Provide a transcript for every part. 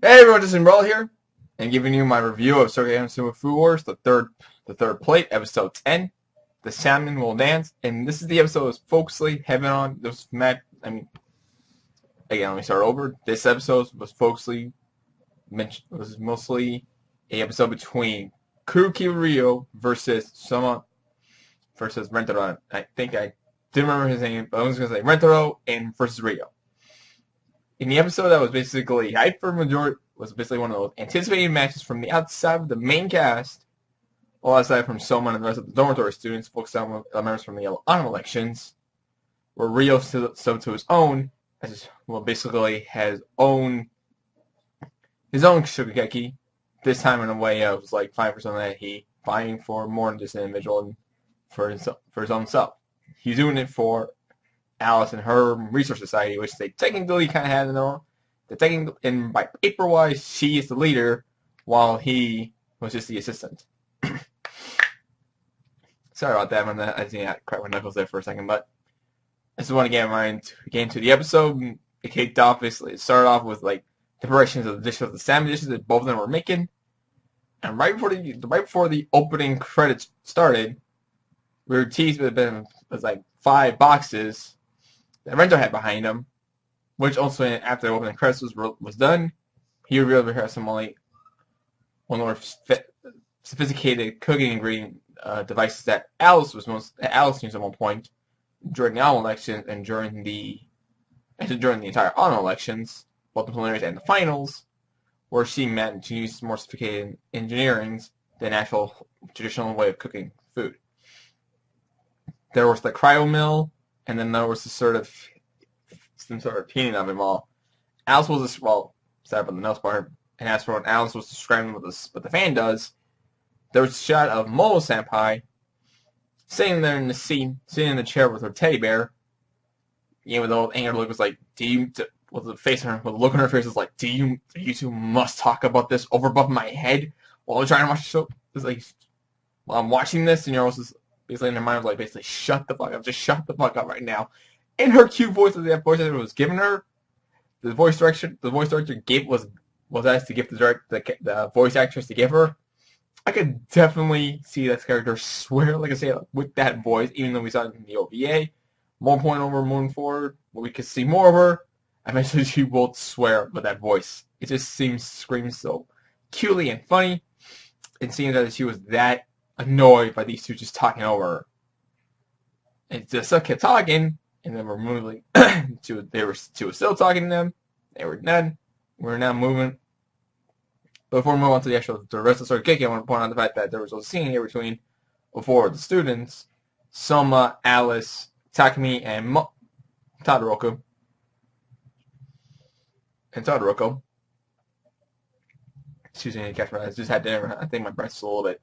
Hey everyone, this is Umbrella here, and giving you my review of Shokugeki Food Wars, the third plate, episode 10, the Salmon Will Dance, and this is the episode that's focusedly heavy on this match. Again, let me start over. This episode was mostly a episode between Kuruki Ryo versus Soma versus Rentaro. I think I didn't remember his name, but I was going to say Rentaro and versus Ryo. In the episode that was basically hyped for majority, was basically one of those anticipated matches from the outside of the main cast, all aside from Soma and the rest of the dormitory students, focused on members from the autumn elections, where Ryo stood to his own, basically has his own Shokugeki, this time in a way of like 5% that he fighting for more than just an individual and for his own self. He's doing it for Alice and her research society, which they technically kind of had in their own. And by paper-wise, she is the leader, while he was just the assistant. Sorry about that, I think I cracked my knuckles there for a second, but I just want to get into the episode. It kicked off, basically, it started off with like the preparations of the salmon dishes that both of them were making, and right before the opening credits started, we were teased with like 5 boxes that Rento had behind him, which also after the opening credits was done, he revealed we had some like one of the more sophisticated cooking ingredient devices that Alice used at one point during the autumn election and during the entire autumn elections, both the preliminaries and the finals, where she managed to use more sophisticated engineering than actual traditional way of cooking food. There was the cryo mill, and then there was some sort of opinion of them all. Alice was sorry about the nose part, and as for when Alice was describing what the fan does, there was a shot of Momo-senpai sitting there in the seat, sitting in the chair with her teddy bear, with the old anger look, was like, with the look on her face was like, you two must talk about this over above my head while I'm trying to watch the show? It's like, while I'm watching this, and you're also basically in her mind was like, basically, shut the fuck up, just shut the fuck up right now. In her cute voice that voice actor was giving her, the voice director was asked to give the voice actress to give her. I could definitely see that character swear, like I say, with that voice, even though we saw it in the OVA. One point over moving forward, where we could see more of her, eventually she will swear with that voice. It just screams so cutely and funny. It seems that she was that annoyed by these two just talking over her. And just kept talking, and then we're moving. She was still talking to them. They were done. We're now moving. But before we move on to the rest of the Shokugeki, I want to point out the fact that there was a scene here between the students, Soma, Alice, Takumi, and Todoroki. Excuse me, I catch my eyes. Just had dinner. I think my breath's a little bit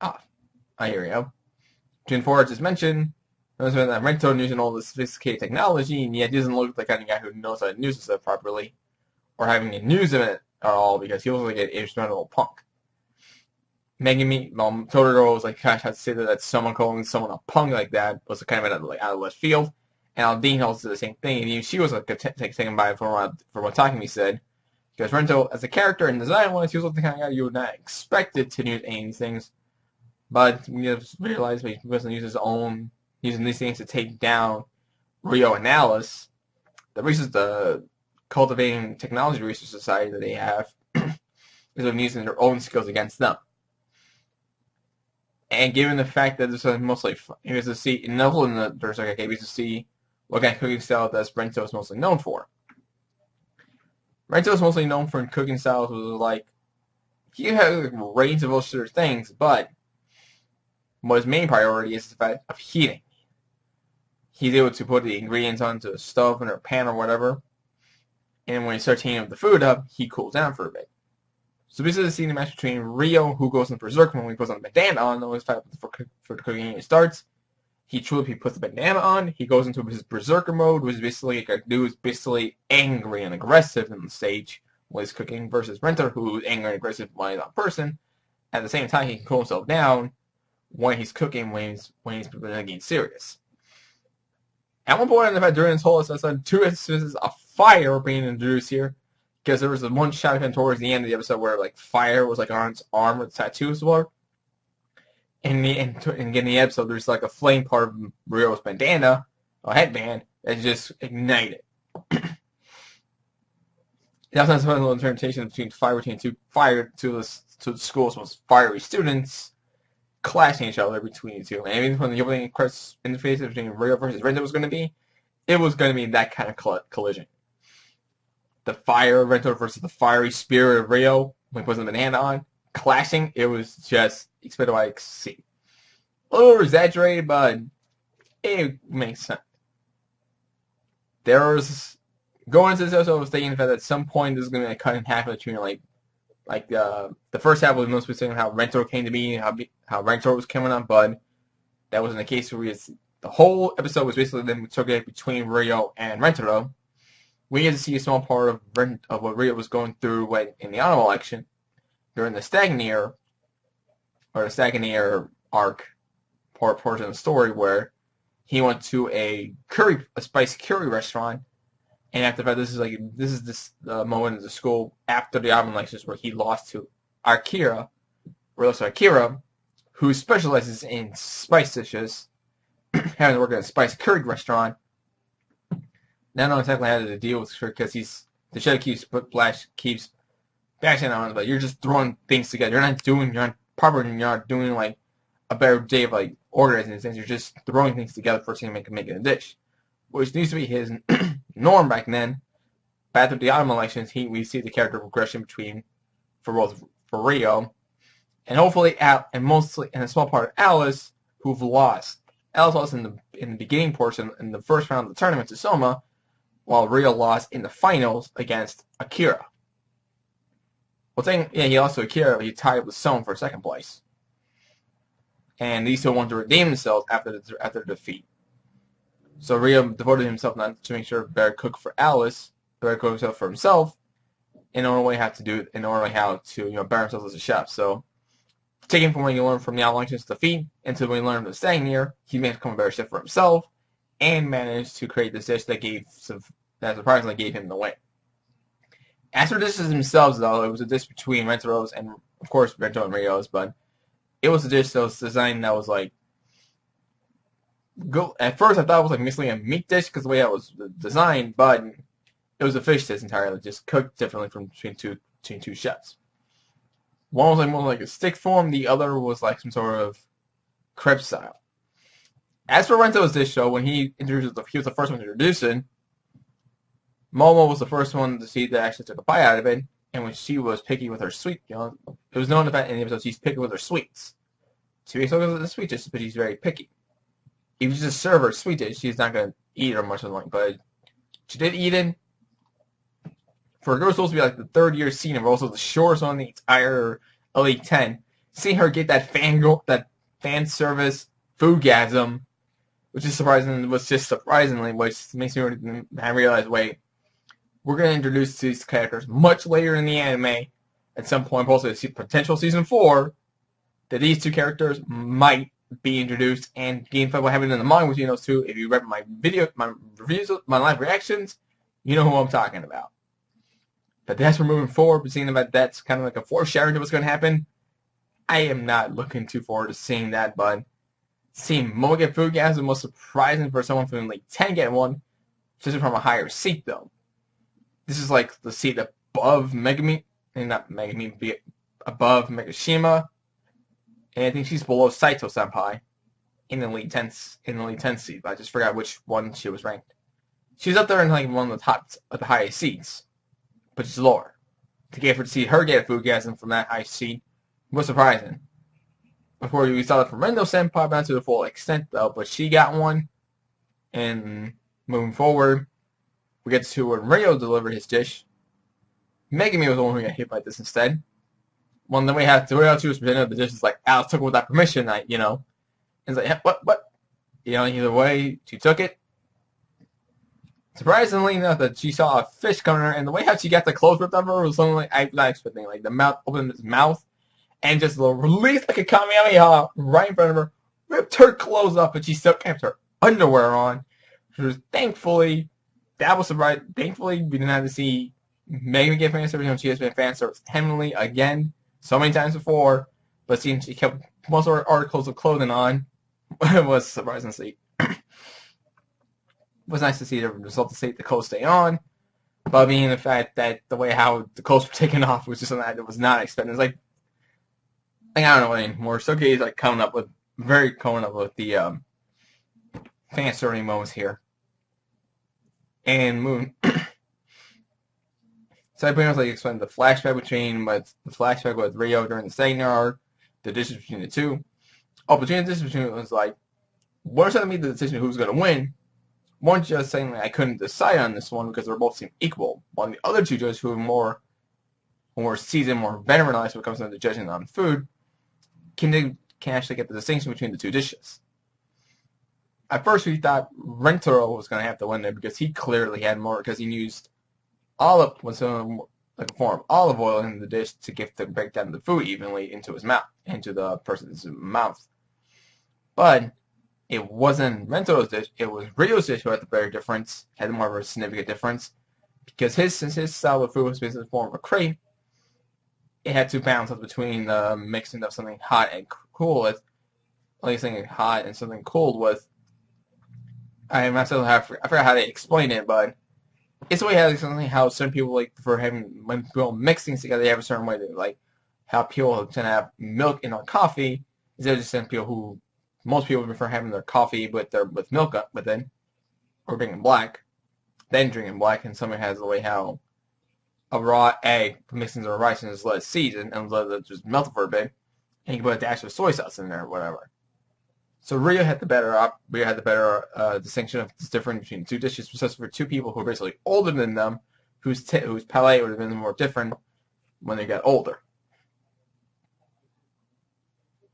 off. Here we go. June 4, as mentioned, that Rento using all this sophisticated technology, and yet doesn't look like the kind of guy who knows how to use stuff properly, or having to use it at all, because he looks like an instrumental punk. Totoro was like, gosh, I'd say that someone calling someone a punk like that was kind of out of left field. And Aldine also did the same thing, and she was like taken by from what Takumi said, because Rento, as a character and design-wise, he was like the kind of guy you would not expect it to use any of these things. But we just realized he wasn't using these things to take down Ryo and Alice. The cultivating technology research society that they have is of using their own skills against them. And given the fact that this is mostly, he was to see, in the Shokugeki, we to see what kind of cooking style that Rento is mostly known for. Rento is mostly known for cooking styles was like, he has a range of other things, but what his main priority is the fact of heating. He's able to put the ingredients onto a stove or a pan or whatever, and when he starts heating the food up, he cools down for a bit. So this is a scene match between Ryo, who goes in berserk when he puts on the bandana on, always for the cooking it starts. He puts the bandana on, he goes into his berserker mode, which is basically like a dude who's basically angry and aggressive in the stage while he's cooking, versus Renter, who's angry and aggressive while he's on person. At the same time, he can cool himself down when he's cooking, when he's getting serious. At one point in the fact, during this whole episode, 2 instances of fire being introduced here, because there was the one shot of him towards the end of the episode where like fire was like on his arm where the tattoos were. And in the episode, there's like a flame part of Ryo's bandana, a headband, that just ignited. That was not a little interpretation between the school's most fiery students clashing each other between the two. And even when the opening credits interface between Ryo versus Rento was going to be, it was going to be that kind of collision. The fire of Rento versus the fiery spirit of Ryo, when he puts the banana on, clashing, it was just expected by see. A little exaggerated, but it makes sense. There was going into this episode, I was thinking that at some point this is going to be cut in half between like the first half was mostly saying how Rento came to be, how Rento was coming on, but that wasn't the case. The whole episode was basically them took it between Ryo and Rentaro. We get to see a small part of what Ryo was going through in the autumn election during the Stagnier arc portion of the story where he went to a spicy curry restaurant, and after that, this is the moment of the school after the autumn elections where he lost to Akira, who specializes in spice dishes, having to work at a spicy curry restaurant. Not knowing exactly how to deal with her because the show keeps bashing on him, but you're just throwing things together. You're not doing like a better day of like organizing things. You're just throwing things together first thing to make a dish, which needs to be his norm back then. But after the autumn elections, we see the character progression for Ryo, and hopefully and mostly in a small part of Alice, who've lost. Alice lost in the beginning portion in the first round of the tournament to Soma, while Ryo lost in the finals against Akira. He lost to Akira, but he tied with Soma for second place. And these two wanted to redeem themselves after the defeat. So Ryo devoted himself not to make sure Bear cooked for Alice, Bear cooked himself for himself, in order how to better himself as a chef. So, taking from what he learned from the Avalanche's defeat into what he learned from the Stagnier, he managed to become a better chef for himself, and managed to create this dish that surprisingly gave him the win. As for dishes themselves, though, it was a dish between Rento's and, of course, Rento and Ryo's, but it was a dish that was designed that was like, at first I thought it was like mostly a meat dish because the way it was designed, but it was a fish dish entirely, just cooked differently between two chefs. One was like more like a stick form, the other was like some sort of crepe style. As for Rento's dish, though, when he was the first one to introduce it, Momo was the first one to see that actually took a bite out of it, and when she was picky with her sweet, it was known that in the episode she's picky with her sweets. She's so good with the sweet dish, but she's very picky. If you just serve her sweet dish, she's not going to eat it or much of it, but she did eat it. For a girl supposed to be like the third year senior, but also the shortest on the entire Elite 10, seeing her get that fan service foodgasm, which is surprisingly, which makes me realize, wait, we're going to introduce these characters much later in the anime, at some point, possibly potential season 4, that these two characters might be introduced, and game what happened in the manga between those two. If you read my reviews, my live reactions, you know who I'm talking about. But that's for moving forward, but seeing that that's kind of like a foreshadowing to what's going to happen, I am not looking too forward to seeing that, but seeing Momo get foodgasm was surprising for someone from Elite 10 get one, just from a higher seat, though. This is like the seat above Megami, and not Megami, but above Megashima, and I think she's below Saito Senpai in the Elite 10 seat. I just forgot which one she was ranked. She's up there in like one of the highest seats, but she's lower. To see her get a foodgasm from that high seat was surprising. Before we saw that from Rendo Senpai, not to the full extent though, but she got one. And moving forward, we get to when Ryo delivered his dish. Megami was the one who got hit by this instead. Well, then we have to she was presented the dish is like, Alice took it without permission, And it's like, yeah, what? Either way, she took it. Surprisingly enough, that she saw a fish coming at her, and the way how she got the clothes ripped off her was something like I'm not expecting. Like the mouth opened its mouth, and just released like a Kamehameha right in front of her, ripped her clothes off, but she still kept her underwear on. Thankfully, that was surprising. Thankfully, we didn't have to see Megan would get fan service, and she has been fan service heavily again so many times before, but seems she kept most of her articles of clothing on. It was surprisingly was nice to see the result to see the clothes stay on, but being the fact that the way how the clothes were taken off was just something that was not expected. It's like I don't know anymore. Shokugeki is like coming up with the fan serving moments here, and Moon. So I pretty much like explained the flashback with Rio during the second arc, the dishes between the two. Between the dishes between it was like, what are to make the decision who's going to win? One just saying that I couldn't decide on this one because they both seem equal, while the other two judges who are more seasoned, more veteranized when it comes to the judging on food, can actually get the distinction between the two dishes. At first we thought Rentaro was going to have to win there because he clearly had more, because he used like a form of olive oil in the dish to break down the food evenly into his mouth, into the person's mouth. But it wasn't Rento's dish, it was Rio's dish who had the better difference, had more of a significant difference, because since his style of food was based in the form of a crepe, it had to balance out between the mixing of something hot and cool with, at least something hot and something cold with. I forgot how to explain it, but it's the way how certain people like prefer having, when people mix things together, they have a certain way. Like how people tend to have milk in their coffee, instead of just some people who, most people prefer having their coffee with milk within, or drinking black, then drinking black, and someone has the way how a raw egg mixed into rice and just let it season and let it just melt for a bit, and you can put the actual soy sauce in there or whatever. So Rio had the better distinction of the difference between the two dishes, especially for two people who are basically older than them, whose palate would have been more different when they got older.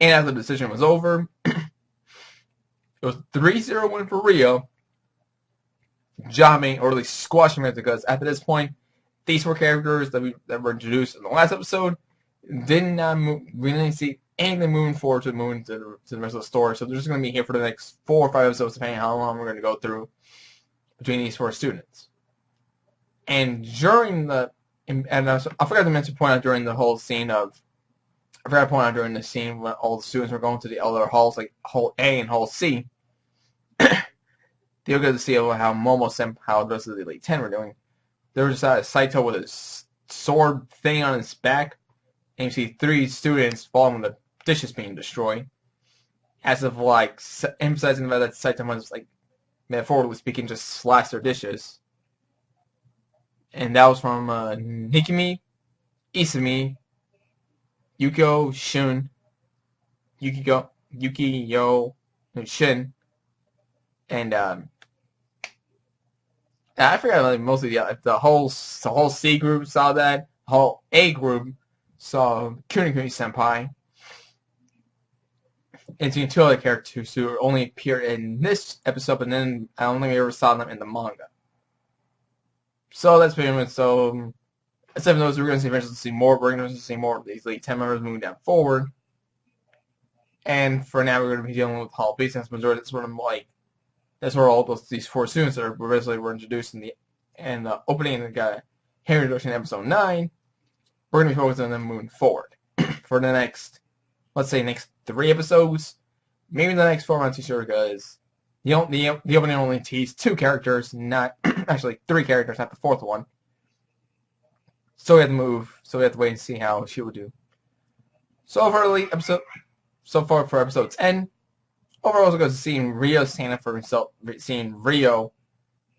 And as the decision was over, it was 3-0 win for Rio, jobbing or at least squashing it, because at this point, these four characters that were introduced in the last episode did not move. We didn't see anything moving forward to the rest of the story. So they're just going to be here for the next 4 or 5 episodes, depending on how long we're going to go through between these 4 students. And during I forgot to point out during the whole scene during the scene when all the students were going to the other halls, like Hall A and Hall C. They'll get to see how Momo how the rest of the Elite 10 were doing. There was just Saito with his sword thing on his back, and you see 3 students falling with the dishes being destroyed, as if like emphasizing the fact that Saito was, like, metaphorically speaking, just slashed their dishes. And that was from Nikimi, Isumi, Yukio, Shun, Yukiyo, Shin, and I forgot, like, mostly the whole C group saw that. The whole A group saw Kunigumi Senpai. And seeing 2 other characters who only appeared in this episode, but then I don't think we ever saw them in the manga. So that's pretty much Except for those, we're going to eventually see more. We're going to see more of these Elite 10 members moving down forward. And for now, we're going to be dealing with Hall B, since majority that's where all these 4 students were introduced in the opening, and got Henry introduction in episode 9. We're going to be focusing on them moving forward for the next, let's say, next 3 episodes, maybe the next 4. I'm not too sure, because the opening only teased 2 characters, not actually 3 characters, not the 4th one. So we have to wait and see how she would do. So far for episode 10. Overall, it was seeing Rio stand up for himself. Seeing Rio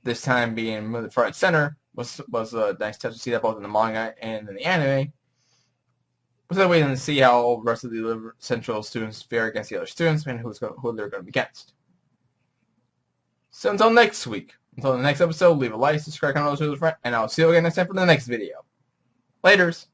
this time being the front and center was a nice touch to see that both in the manga and in the anime. We're still waiting to see how the rest of the central students fare against the other students and who they're going to be against. So until next week, until the next episode, leave a like, subscribe, comment, and I'll see you again next time for the next video. Laters!